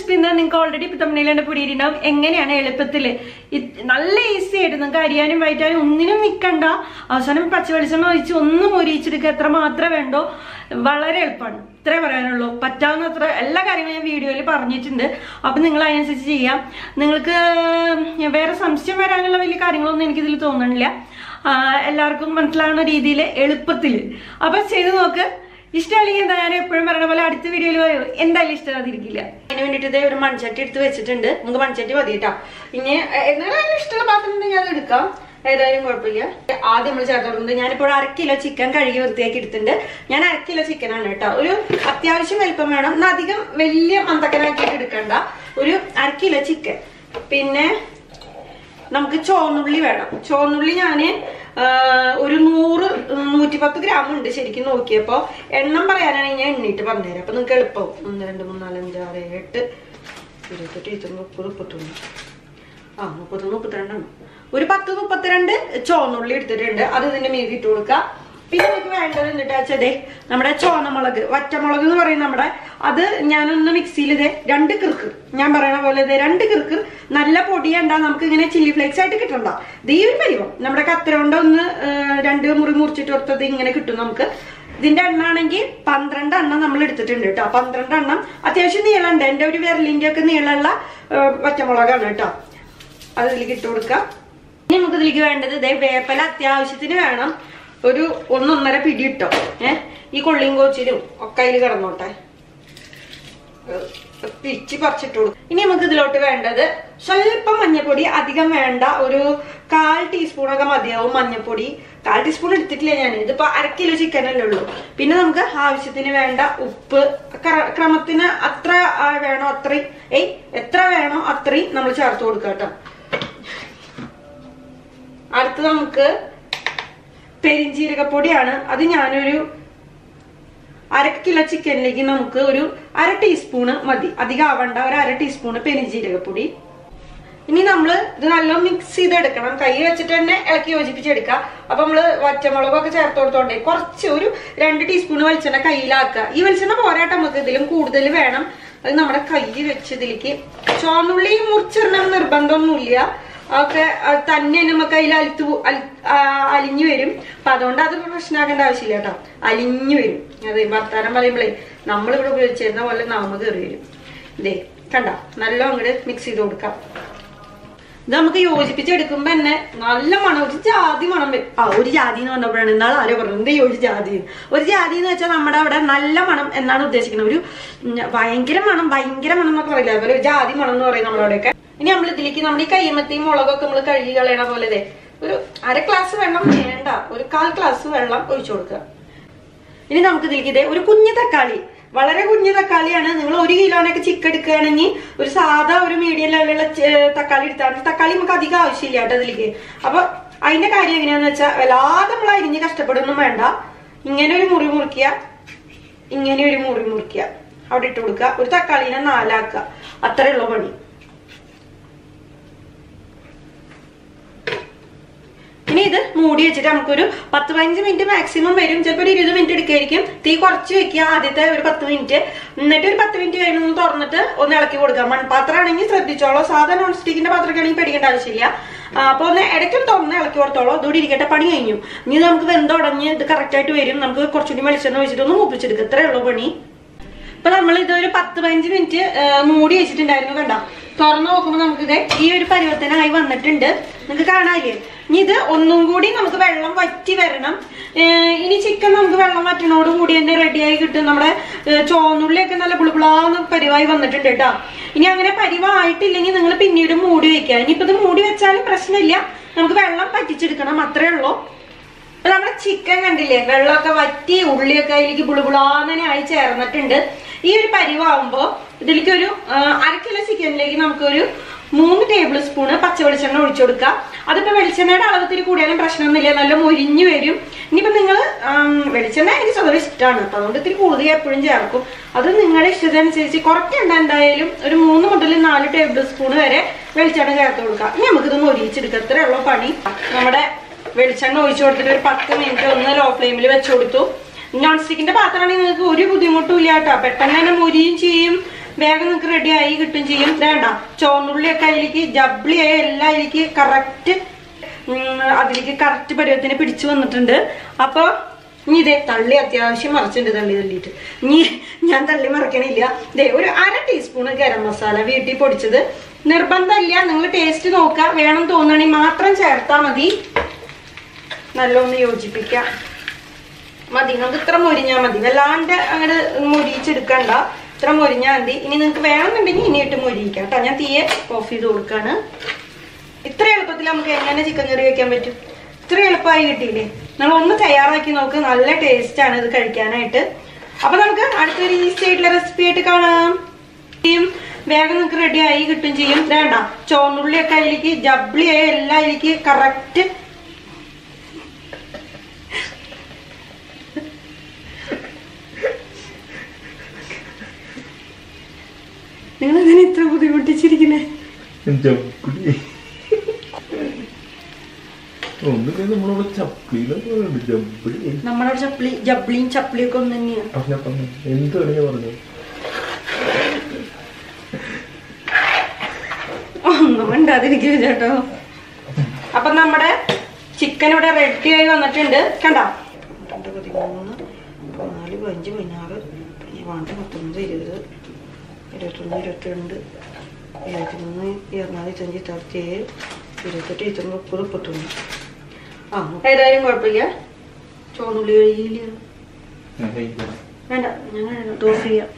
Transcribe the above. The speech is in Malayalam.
റെസിപ്പി എന്താ നിങ്ങൾക്ക് ഓൾറെഡി തമിഴിലെ പിടിയിട്ടുണ്ടാവും. എങ്ങനെയാണ് എളുപ്പത്തിൽ നല്ല ഈസി ആയിട്ട് നിങ്ങൾക്ക് അരിയാനും വയറ്റാനും ഒന്നിനും നിൽക്കണ്ട. അവസാനം പച്ച വെളിച്ചെണ്ണ ഒഴിച്ച് ഒന്നും മൊരിയിച്ചെടുക്കുക. എത്ര മാത്രമേ വേണ്ടോ, വളരെ എളുപ്പമാണ്. ഇത്രേ പറയാനുള്ളൂ. പറ്റാവുന്നത്ര എല്ലാ കാര്യങ്ങളും ഞാൻ വീഡിയോയിൽ പറഞ്ഞിട്ടുണ്ട്. അപ്പം നിങ്ങൾ അതിനനുസരിച്ച് ചെയ്യാം. നിങ്ങൾക്ക് വേറെ സംശയം വരാനുള്ള വലിയ കാര്യങ്ങളൊന്നും എനിക്കിതിൽ തോന്നണില്ല. എല്ലാവർക്കും മനസ്സിലാവുന്ന രീതിയിൽ എളുപ്പത്തിൽ അപ്പം ചെയ്ത് നോക്ക്. ഇഷ്ടമല്ലെങ്കിൽ എന്താ ഞാൻ എപ്പോഴും പറയണ പോലെ അടുത്ത വീഡിയോയിൽ പറയൂ, എന്തായാലും ഇഷ്ടമാതിരിക്കില്ല. അതിന് വേണ്ടിയിട്ട് ഇതേ ഒരു മൺചട്ടി എടുത്ത് വെച്ചിട്ടുണ്ട്. നമുക്ക് മൺചട്ടി മതി കേട്ടോ. ഇനി എന്നാലും ഇഷ്ടമുള്ള പാത്രം ഉണ്ടെങ്കിൽ അത് എടുക്കാം, ഏതായാലും കുഴപ്പമില്ല. ആദ്യം നമ്മൾ ചേർത്ത് കൊടുക്കുന്നത് ഞാനിപ്പോൾ 1/2 കിലോ ചിക്കൻ കഴുകി വൃത്തിയാക്കി എടുത്തിട്ടുണ്ട്. ഞാൻ 1/2 കിലോ ചിക്കനാണ് കേട്ടോ. ഒരു അത്യാവശ്യം വലിപ്പം വേണം, എന്നാൽ അധികം വലിയ മന്തക്കനാക്കിയിട്ട് എടുക്കണ്ട. ഒരു 1/2 കിലോ ചിക്കൻ. പിന്നെ നമുക്ക് ചുവന്നുള്ളി വേണം. ചുവന്നുള്ളി ഞാൻ ഒരു 100-110 ഗ്രാം ഉണ്ട് ശരിക്കും നോക്കിയപ്പോ. എണ്ണം പറയാനാണെങ്കിൽ ഞാൻ എണ്ണിട്ട് പറഞ്ഞുതരാം, അപ്പൊ നിങ്ങൾക്ക് എളുപ്പവും. 1 2 3 4 5 6 7 28 29 30 31 32 ഒരു 10-32 ചുവന്നുള്ളി എടുത്തിട്ടുണ്ട്. അത് ഇതിന്റെ മീതി ഇട്ട് കൊടുക്കുക. പിന്നെ നമുക്ക് വേണ്ടത് എന്നിട്ട് വെച്ചതേ നമ്മുടെ ചുവന്നമുളക്, വറ്റമുളക് എന്ന് പറയും നമ്മുടെ. അത് ഞാനൊന്ന് മിക്സിയിൽ ഇതേ 2 കിറുക്ക്, ഞാൻ പറയണ പോലെ ഇതേ 2 കിറുക്ക്. നല്ല പൊടിയണ്ട, നമുക്ക് ഇങ്ങനെ ചില്ലി ഫ്ലേക്സ് ആയിട്ട് കിട്ടണ്ട. ഇത് ഈ ഒരു പരിവം നമ്മുടെ കത്തര കൊണ്ട് ഒന്ന് 2 മുറി മുറിച്ചിട്ട് കൊടുത്തത് ഇങ്ങനെ കിട്ടും നമുക്ക്. ഇതിന്റെ എണ്ണ ആണെങ്കിൽ 12 എണ്ണം നമ്മൾ എടുത്തിട്ടുണ്ട് കേട്ടോ. 12 എണ്ണം അത്യാവശ്യം നീളമുണ്ട്. എന്റെ ഒരു വിരലിന്റെ ഒക്കെ നീളമുള്ള വറ്റമുളകാണ് കേട്ടോ. അത് ഇതിലേക്ക് ഇട്ട് കൊടുക്കാം. ഇനി നമുക്ക് ഇതിലേക്ക് വേണ്ടത് ഇതേ വേപ്പല അത്യാവശ്യത്തിന് വേണം. ഒരു 1-1.5 പിടി ഇട്ടോ. ഈ കൊള്ളിയും കോച്ചിലും ഒക്കെ അതിൽ കിടന്നോട്ടെ. പിരിച്ച് പറിച്ചിട്ട് കൊടുക്കും. ഇനി നമുക്ക് ഇതിലോട്ട് വേണ്ടത് സ്വല്പം മഞ്ഞപ്പൊടി, അധികം വേണ്ട. ഒരു 1/4 ടീസ്പൂണൊക്കെ മതിയാവും മഞ്ഞപ്പൊടി. 1/4 ടീസ്പൂൺ എടുത്തിട്ടില്ല ഞാൻ, ഇതിപ്പോ 1/2 കിലോ ചിക്കനല്ലേ ഉള്ളൂ. പിന്നെ നമുക്ക് ആവശ്യത്തിന് വേണ്ട ഉപ്പ്, ക്രമത്തിന് അത്ര വേണോ അത്രയും, എത്ര വേണോ അത്രയും നമ്മൾ ചേർത്ത് കൊടുക്കാം കേട്ടോ. അടുത്ത് നമുക്ക് പെരിഞ്ജീരകപ്പൊടിയാണ്. അത് ഞാനൊരു 1/2 കിലോ ചിക്കനിലേക്ക് നമുക്ക് ഒരു 1/2 ടീസ്പൂണ് മതി, അധികം ആവണ്ട. ഒരു 1/2 ടീസ്പൂണ് പെരിഞ്ജീരകപ്പൊടി. ഇനി നമ്മൾ ഇത് നല്ല മിക്സ് ചെയ്തെടുക്കണം. കൈ വെച്ചിട്ട് തന്നെ ഇളക്കി യോജിപ്പിച്ചെടുക്കുക. അപ്പൊ നമ്മള് വറ്റമുളകൊക്കെ ചേർത്ത് കൊടുത്തോണ്ടേ കുറച്ച് ഒരു 2 ടീസ്പൂൺ വെളിച്ചെണ്ണ കയ്യിലാക്കുക. ഈ വെളിച്ചെണ്ണ പോരാട്ടം, നമുക്ക് ഇതിലും കൂടുതൽ വേണം. അത് നമ്മുടെ കൈ വെച്ച് ഇതിലേക്ക് ചുവന്നുള്ളി മുറിച്ചിടണം നിർബന്ധമൊന്നുമില്ല. ഒക്കെ തന്നെ നമുക്ക് അതിൽ അലിഞ്ഞു വരും. അപ്പൊ അതുകൊണ്ട് അത് പ്രശ്നമാക്കേണ്ട ആവശ്യമില്ല കേട്ടോ. അലിഞ്ഞു വരും. അത് വർത്താനം പറയുമ്പോഴേ നമ്മളിവിടെ ഉപയോഗിച്ചിരുന്ന പോലെ നാമ കയറി വരും. ഇതേ കണ്ട, നല്ല അങ്ങോട്ട് മിക്സ് ചെയ്ത് കൊടുക്കാം. ഇത് നമുക്ക് യോജിപ്പിച്ചെടുക്കുമ്പോ തന്നെ നല്ല മണം, ഒരു ജാതി മണം വരും. ഒരു ജാതി എന്ന് പറഞ്ഞപ്പോഴാണ് ഇന്നാൾ ആരോ പറഞ്ഞത് എന്താ ഒരു ജാതി. ഒരു ജാതി എന്ന് വെച്ചാൽ നമ്മുടെ അവിടെ നല്ല മണം എന്നാണ് ഉദ്ദേശിക്കുന്നത്. ഒരു ഭയങ്കര മണം എന്നൊക്കെ പറയില്ല, അതുപോലെ ഒരു ജാതി മണം എന്ന് പറയും നമ്മളവിടെയൊക്കെ. ഇനി നമ്മൾ ഇതിലേക്ക് നമ്മുടെ ഈ കയ്യമ്മത്തെയും മുളകൊക്കെ നമ്മൾ കഴുകി കളയണ പോലെ ഒരു 1/2 ഗ്ലാസ് വെള്ളം വേണ്ട, ഒരു 1/4 ഗ്ലാസ് വെള്ളം ഒഴിച്ചു കൊടുക്കുക. ഇനി നമുക്ക് ഇതിലേക്ക് ഒരു കുഞ്ഞു തക്കാളി, വളരെ കുഞ്ഞു തക്കാളിയാണ്. നിങ്ങൾ 1 കിലോനൊക്കെ ചിക്കൻ എടുക്കുകയാണെങ്കിൽ ഒരു സാധാ ഒരു മീഡിയം ലെവലുള്ള തക്കാളി എടുത്താൽ തക്കാളി നമുക്ക് അധികം ആവശ്യമില്ല കേട്ടോ ഇതിലേക്ക്. അപ്പൊ അതിന്റെ കാര്യം എങ്ങനെയാന്ന് വെച്ചാൽ വല്ലാതെ നമ്മൾ അരിഞ്ഞ് കഷ്ടപ്പെടുകയൊന്നും വേണ്ട. ഇങ്ങനെ ഒരു മുറി മുറിക്കുക, ഇങ്ങനെ ഒരു മുറി മുറിക്കുക, അവിടെ ഇട്ട് കൊടുക്കുക. ഒരു തക്കാളിനെ 4 ആക്കുക, അത്രയുള്ള പണി. ഇനി ഇത് മൂടി വെച്ചിട്ട് നമുക്കൊരു 10-15 മിനിറ്റ് മാക്സിമം വരും. ചിലപ്പോൾ ഒരു 20 മിനിറ്റ് എടുക്കുകയായിരിക്കും. തീ കുറച്ച് വെക്കുക ആദ്യത്തെ ഒരു 10 മിനിറ്റ്. എന്നിട്ട് ഒരു 10 മിനിറ്റ് കഴിഞ്ഞ് തുറന്നിട്ട് ഒന്ന് ഇളക്കി കൊടുക്കുക. മൺപാത്രമാണെങ്കിൽ ശ്രദ്ധിച്ചോളൂ, സാധാരണ നോൺ സ്റ്റിക്കിന്റെ പാത്രമൊക്കെ ആണെങ്കിൽ പേടിക്കേണ്ട ആവശ്യമില്ല. അപ്പൊ ഒന്ന് ഇടയ്ക്കൊന്ന് തുറന്ന് ഇളക്കി കൊടുത്തോളൂ. ഇതോടെ ഇരിക്കട്ടെ, പണി കഴിഞ്ഞു. ഇനി നമുക്ക് വെന്തുടഞ്ഞ് ഇത് കറക്റ്റ് ആയിട്ട് വരും. നമുക്ക് കുറച്ചുകൂടി വെളിച്ചെണ്ണ വെച്ചിട്ട് ഒന്ന് മൂപ്പിച്ചെടുക്കുക. ഇത്രയേ ഉള്ളൂ പണി. ഇപ്പൊ നമ്മൾ ഇതൊരു 10-15 മിനിറ്റ് മൂടി വെച്ചിട്ടുണ്ടായിരുന്നു. കണ്ട, തുറന്നു നോക്കുമ്പോൾ നമുക്കിത് ഈ ഒരു പരിവർത്തനമായി വന്നിട്ടുണ്ട്. നിങ്ങൾക്ക് കാണാല്ലേ? ഇനി ഇത് ഒന്നും കൂടി നമുക്ക് വെള്ളം വറ്റി വരണം. ഇനി ചിക്കൻ നമുക്ക് വെള്ളം വറ്റണോട് കൂടി തന്നെ റെഡിയായി കിട്ടും. നമ്മുടെ ചുവന്നുള്ളിയൊക്കെ നല്ല പുളിപുളാന്ന് പരിവായി വന്നിട്ടുണ്ട് കേട്ടോ. ഇനി അങ്ങനെ പരിവായിട്ടില്ലെങ്കിൽ നിങ്ങൾ പിന്നീട് മൂടി വെക്കുക. ഇനിയിപ്പോ ഇത് മൂടി വെച്ചാലും പ്രശ്നമില്ല, നമുക്ക് വെള്ളം വറ്റിച്ചെടുക്കണം, അത്രേ ഉള്ളൂ. അപ്പൊ നമ്മുടെ ചിക്കൻ കണ്ടില്ലേ, വെള്ളമൊക്കെ വറ്റി ഉള്ളിയൊക്കെ അതിലേക്ക് പുളിപുളാന്നെ ആയി ചേർന്നിട്ടുണ്ട്. ഈ ഒരു പരിവാകുമ്പോ ഇതിലേക്ക് ഒരു 1/2 കിലോ ചിക്കനിലേക്ക് നമുക്കൊരു 3 ടേബിൾ സ്പൂണ് പച്ച വെളിച്ചെണ്ണ ഒഴിച്ചു കൊടുക്കുക. അതിപ്പോ വെളിച്ചെണ്ണയുടെ അളവത്തിൽ കൂടിയാലും പ്രശ്നമൊന്നുമില്ല, നല്ല മൊരിഞ്ഞു വരും. ഇനിയിപ്പോ നിങ്ങൾ വെളിച്ചെണ്ണ എനിക്ക് സ്വതവേ ഇഷ്ടമാണ്, അപ്പൊ അതുകൊണ്ട് ഇത്തിരി കൂടുതൽ എപ്പോഴും ചേർക്കും. അത് നിങ്ങളുടെ ഇഷ്ടത്തിനനുസരിച്ച് കുറയ്ക്കണ്ട. എന്തായാലും ഒരു 3 മുതൽ 4 ടേബിൾ സ്പൂണ് വരെ വെളിച്ചെണ്ണ ചേർത്ത് കൊടുക്കുക. ഇനി നമുക്കിത് മൊരിയിച്ചെടുക്കുക, അത്രേ ഉള്ളൂ പണി. നമ്മുടെ വെളിച്ചെണ്ണ ഒഴിച്ചു കൊടുത്തിട്ട് ഒരു 10 മിനിറ്റ് ഒന്ന് ലോ ഫ്ലെയിമിൽ വെച്ചു കൊടുത്തു. നോൺ സ്റ്റിക്കിന്റെ പാത്രമാണെങ്കിൽ നിങ്ങൾക്ക് ഒരു ബുദ്ധിമുട്ടും ഇല്ല കേട്ടോ. പെട്ടെന്ന് തന്നെ മൊരിയും ചെയ്യും. വേഗം നിങ്ങൾക്ക് റെഡി ആയി കിട്ടും ചെയ്യും. വേണ്ട ചുവന്നുള്ളിയൊക്കെ അതിലേക്ക് ജബ്ലിയായ എല്ലാം അതിലേക്ക് കറക്റ്റ് അതിലേക്ക് കറക്റ്റ് പരുവത്തിന് പിടിച്ചു വന്നിട്ടുണ്ട്. അപ്പൊ ഇനി ഇതേ തള്ളി അത്യാവശ്യം മറച്ചിട്ടുണ്ട്, തള്ളിയിട്ട് ഇനി ഞാൻ തള്ളി മറക്കണില്ല. ഇതേ ഒരു 1/2 ടീസ്പൂൺ ഗരം മസാല വീട്ടിൽ പൊടിച്ചത്. നിർബന്ധമില്ല, നിങ്ങൾ ടേസ്റ്റ് നോക്കുക, വേണം തോന്നുകയാണെങ്കിൽ മാത്രം ചേർത്താൽ മതി. നല്ലോണം യോജിപ്പിക്കാം. മതി, നമുക്ക് ഇത്ര മൊരിഞ്ഞാൽ മതി, വല്ലാണ്ട് അങ്ങനെ മൊരിച്ചെടുക്കണ്ട, ഇത്ര മൊരിഞ്ഞാൽ മതി. ഇനി നിങ്ങൾക്ക് വേണമെന്നുണ്ടെങ്കിൽ ഇനിയിട്ട് മൊരിയിക്കാം കേട്ടോ. ഞാൻ തീയെ ഓഫ് ചെയ്ത് കൊടുക്കാണ്. ഇത്ര എളുപ്പത്തിൽ നമുക്ക് എങ്ങനെ ചിക്കൻ കറി വെക്കാൻ പറ്റും? ഇത്ര എളുപ്പമായി കിട്ടിയില്ലേ? നമ്മൾ ഒന്ന് തയ്യാറാക്കി നോക്ക്, നല്ല ടേസ്റ്റ് ആണ് ഇത് കഴിക്കാനായിട്ട്. അപ്പൊ നമുക്ക് അടുത്തൊരു ഈസി ആയിട്ടുള്ള റെസിപ്പി ആയിട്ട് കാണാം. വേഗം നിങ്ങൾക്ക് റെഡി ആയി കിട്ടും ചെയ്യും. വേണ്ട ചുവന്നുള്ളിയൊക്കെ അതിലേക്ക് ജബ്ലിയായ എല്ലാം അതിലേക്ക് കറക്റ്റ് നിങ്ങളെങ്ങനെ ഇത്ര ബുദ്ധിമുട്ടിച്ചിരിക്കുന്നേ? നമ്മുടെ ജബ്ലിയും ചപ്ലിയൊക്കെ ഒന്ന് തന്നെയാണ്. ഒന്നും ഉണ്ടാതിരിക്കുക ചേട്ടോ. അപ്പൊ നമ്മുടെ ചിക്കൻ ഇവിടെ റെഡി ആയി വന്നിട്ടുണ്ട്. കണ്ടോ? 13, 14, 15, 16, 19, 20, 21, 22, 23, 24, 25, 27, 28, 29, 30, 31. ഏതായാലും കുഴപ്പമില്ല. ചോറുള്ളി കഴിയില്ല, വേണ്ട, ഞാൻ ഓഫ് ചെയ്യാം.